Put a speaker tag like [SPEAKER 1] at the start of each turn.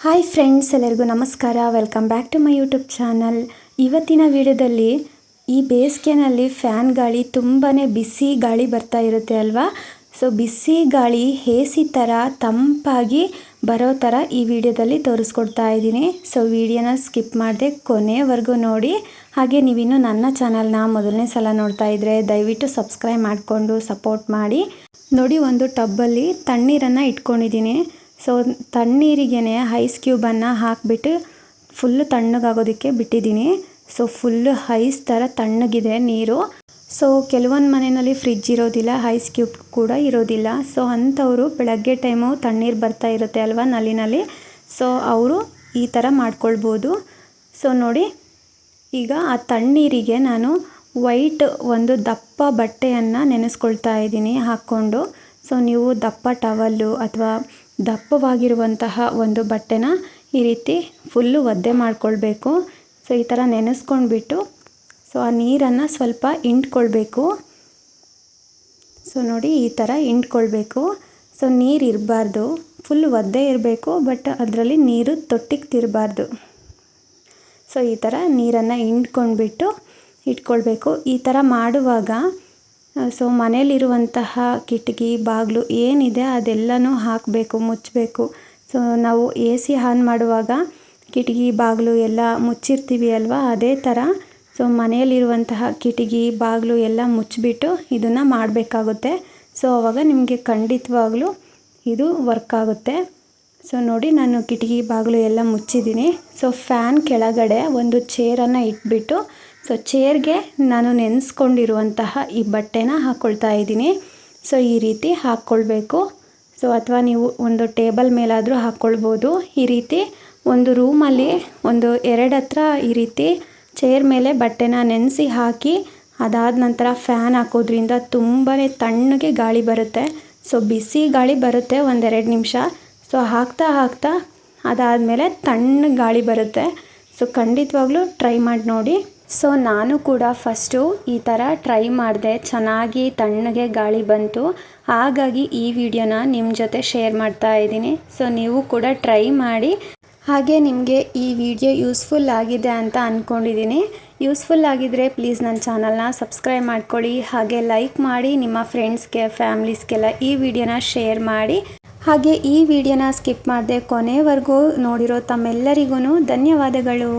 [SPEAKER 1] Hi friends, ಎಲ್ಲರಿಗೂ ನಮಸ್ಕಾರ. Welcome back to my YouTube channel. ಇವತ್ತಿನ ವಿಡಿಯೋದಲ್ಲಿ ಈ ಬೇಸಿಗೆನಲ್ಲಿ ಫ್ಯಾನ್ ಗಾಳಿ ತುಂಬಾ ಬಿಸಿ ಗಾಳಿ ಬರ್ತಾ ಇರುತ್ತೆ ಅಲ್ವಾ. ಸೊ ಬಿಸಿ ಗಾಳಿ ಎ.ಸಿ ಥರ ತಂಪಾಗಿ ಬರೋ ಥರ ಈ ವಿಡಿಯೋದಲ್ಲಿ ತೋರಿಸ್ಕೊಡ್ತಾ ಇದ್ದೀನಿ. ಸೊ ವಿಡಿಯೋನ ಸ್ಕಿಪ್ ಮಾಡದೆ ಕೊನೆವರೆಗೂ ನೋಡಿ. ಹಾಗೆ ನೀವಿನ್ನೂ ನನ್ನ ಚಾನಲ್ನ ಮೊದಲನೇ ಸಲ ನೋಡ್ತಾ ಇದ್ದರೆ ದಯವಿಟ್ಟು ಸಬ್ಸ್ಕ್ರೈಬ್ ಮಾಡಿಕೊಂಡು ಸಪೋರ್ಟ್ ಮಾಡಿ. ನೋಡಿ, ಒಂದು ಟಬ್ಬಲ್ಲಿ ತಣ್ಣೀರನ್ನು ಇಟ್ಕೊಂಡಿದ್ದೀನಿ. ಸೊ ತಣ್ಣೀರಿಗೆ ಐಸ್ ಕ್ಯೂಬನ್ನು ಹಾಕಿಬಿಟ್ಟು ಫುಲ್ಲು ತಣ್ಣಗಾಗೋದಕ್ಕೆ ಬಿಟ್ಟಿದ್ದೀನಿ. ಸೊ ಫುಲ್ಲು ಐಸ್ ಥರ ತಣ್ಣಗಿದೆ ನೀರು. ಸೊ ಕೆಲವೊಂದು ಮನೆಯಲ್ಲಿ ಫ್ರಿಜ್ ಇರೋದಿಲ್ಲ, ಐಸ್ ಕ್ಯೂಬ್ ಕೂಡ ಇರೋದಿಲ್ಲ. ಸೊ ಅಂಥವರು ಬೆಳಗ್ಗೆ ಟೈಮು ತಣ್ಣೀರು ಬರ್ತಾ ಇರುತ್ತೆ ಅಲ್ವಾ ನಲ್ಲಿನಲ್ಲಿ. ಸೊ ಅವರು ಈ ಥರ ಮಾಡ್ಕೊಳ್ಬೋದು. ಸೊ ನೋಡಿ, ಈಗ ಆ ತಣ್ಣೀರಿಗೆ ನಾನು ವೈಟ್ ಒಂದು ದಪ್ಪ ಬಟ್ಟೆಯನ್ನು ನೆನೆಸ್ಕೊಳ್ತಾ ಇದ್ದೀನಿ ಹಾಕ್ಕೊಂಡು. ಸೊ ನೀವು ದಪ್ಪ ಟವಲ್ಲು ಅಥವಾ ದಪ್ಪವಾಗಿರುವಂತಹ ಒಂದು ಬಟ್ಟೆನ ಈ ರೀತಿ ಫುಲ್ಲು ಒದ್ದೆ ಮಾಡಿಕೊಳ್ಬೇಕು. ಸೊ ಈ ಥರ ನೆನೆಸ್ಕೊಂಡ್ಬಿಟ್ಟು ಸೊ ಆ ನೀರನ್ನು ಸ್ವಲ್ಪ ಹಿಂಡ್ಕೊಳ್ಬೇಕು. ಸೊ ನೋಡಿ, ಈ ಥರ ಹಿಂಡ್ಕೊಳ್ಬೇಕು. ಸೊ ನೀರು ಇರಬಾರ್ದು, ಫುಲ್ ಒದ್ದೆ ಇರಬೇಕು, ಬಟ್ ಅದರಲ್ಲಿ ನೀರು ತೊಟ್ಟಿಗೆ ತಿರಬಾರ್ದು. ಸೊ ಈ ಥರ ನೀರನ್ನು ಹಿಂಡ್ಕೊಂಡ್ಬಿಟ್ಟು ಇಟ್ಕೊಳ್ಬೇಕು. ಈ ಥರ ಮಾಡುವಾಗ ಸೊ ಮನೇಲಿರುವಂತಹ ಕಿಟಕಿ ಬಾಗಿಲು ಏನಿದೆ ಅದೆಲ್ಲನೂ ಹಾಕಬೇಕು, ಮುಚ್ಚಬೇಕು. ಸೊ ನಾವು ಎ.ಸಿ ಆನ್ ಮಾಡುವಾಗ ಕಿಟಕಿ ಬಾಗಿಲು ಎಲ್ಲ ಮುಚ್ಚಿರ್ತೀವಿ ಅಲ್ವಾ, ಅದೇ ಥರ ಸೊ ಮನೆಯಲ್ಲಿರುವಂತಹ ಕಿಟಕಿ ಬಾಗಿಲು ಎಲ್ಲ ಮುಚ್ಚಿಬಿಟ್ಟು ಇದನ್ನು ಮಾಡಬೇಕಾಗುತ್ತೆ. ಸೊ ಆವಾಗ ನಿಮಗೆ ಖಂಡಿತವಾಗ್ಲೂ ಇದು ವರ್ಕ್ ಆಗುತ್ತೆ. ಸೊ ನೋಡಿ, ನಾನು ಕಿಟಕಿ ಬಾಗಿಲು ಎಲ್ಲ ಮುಚ್ಚಿದ್ದೀನಿ. ಸೊ ಫ್ಯಾನ್ ಕೆಳಗಡೆ ಒಂದು ಚೇರನ್ನು ಇಟ್ಬಿಟ್ಟು ಸೊ ಚೇರ್ಗೆ ನಾನು ನೆನೆಸ್ಕೊಂಡಿರುವಂತಹ ಈ ಬಟ್ಟೆನ ಹಾಕ್ಕೊಳ್ತಾ ಇದ್ದೀನಿ. ಸೊ ಈ ರೀತಿ ಹಾಕ್ಕೊಳ್ಬೇಕು. ಸೊ ಅಥವಾ ನೀವು ಒಂದು ಟೇಬಲ್ ಮೇಲಾದರೂ ಹಾಕ್ಕೊಳ್ಬೋದು. ಈ ರೀತಿ ಒಂದು ರೂಮಲ್ಲಿ ಒಂದು 2 ಹತ್ರ ಈ ರೀತಿ ಚೇರ್ ಮೇಲೆ ಬಟ್ಟೆನ ನೆನೆಸಿ ಹಾಕಿ ಅದಾದ ನಂತರ ಫ್ಯಾನ್ ಹಾಕೋದ್ರಿಂದ ತುಂಬಾ ತಣ್ಣಗೆ ಗಾಳಿ ಬರುತ್ತೆ. ಸೊ ಬಿಸಿ ಗಾಳಿ ಬರುತ್ತೆ 1-2 ನಿಮಿಷ. ಸೊ ಹಾಕ್ತಾ ಅದಾದಮೇಲೆ ತಣ್ಣಗೆ ಗಾಳಿ ಬರುತ್ತೆ. ಸೊ ಖಂಡಿತವಾಗ್ಲೂ ಟ್ರೈ ಮಾಡಿ ನೋಡಿ. ಸೊ ನಾನು ಕೂಡ ಫಸ್ಟು ಈ ಥರ ಟ್ರೈ ಮಾಡಿದೆ, ಚೆನ್ನಾಗಿ ತಣ್ಣಗೆ ಗಾಳಿ ಬಂತು. ಹಾಗಾಗಿ ಈ ವಿಡಿಯೋನ ನಿಮ್ಮ ಜೊತೆ ಶೇರ್ ಮಾಡ್ತಾ ಇದ್ದೀನಿ. ಸೊ ನೀವು ಕೂಡ ಟ್ರೈ ಮಾಡಿ. ಹಾಗೆ ನಿಮಗೆ ಈ ವಿಡಿಯೋ ಯೂಸ್ಫುಲ್ ಆಗಿದೆ ಅಂತ ಅಂದ್ಕೊಂಡಿದ್ದೀನಿ. ಯೂಸ್ಫುಲ್ ಆಗಿದ್ದರೆ ಪ್ಲೀಸ್ ನನ್ನ ಚಾನಲ್ನ ಸಬ್ಸ್ಕ್ರೈಬ್ ಮಾಡ್ಕೊಳ್ಳಿ. ಹಾಗೆ ಲೈಕ್ ಮಾಡಿ, ನಿಮ್ಮ ಫ್ರೆಂಡ್ಸ್ಗೆ ಫ್ಯಾಮ್ಲೀಸ್ಗೆಲ್ಲ ಈ ವಿಡಿಯೋನ ಶೇರ್ ಮಾಡಿ. ಹಾಗೆ ಈ ವಿಡಿಯೋನ ಸ್ಕಿಪ್ ಮಾಡದೆ ಕೊನೆವರೆಗೂ ನೋಡಿರೋ ತಮ್ಮೆಲ್ಲರಿಗೂ ಧನ್ಯವಾದಗಳು.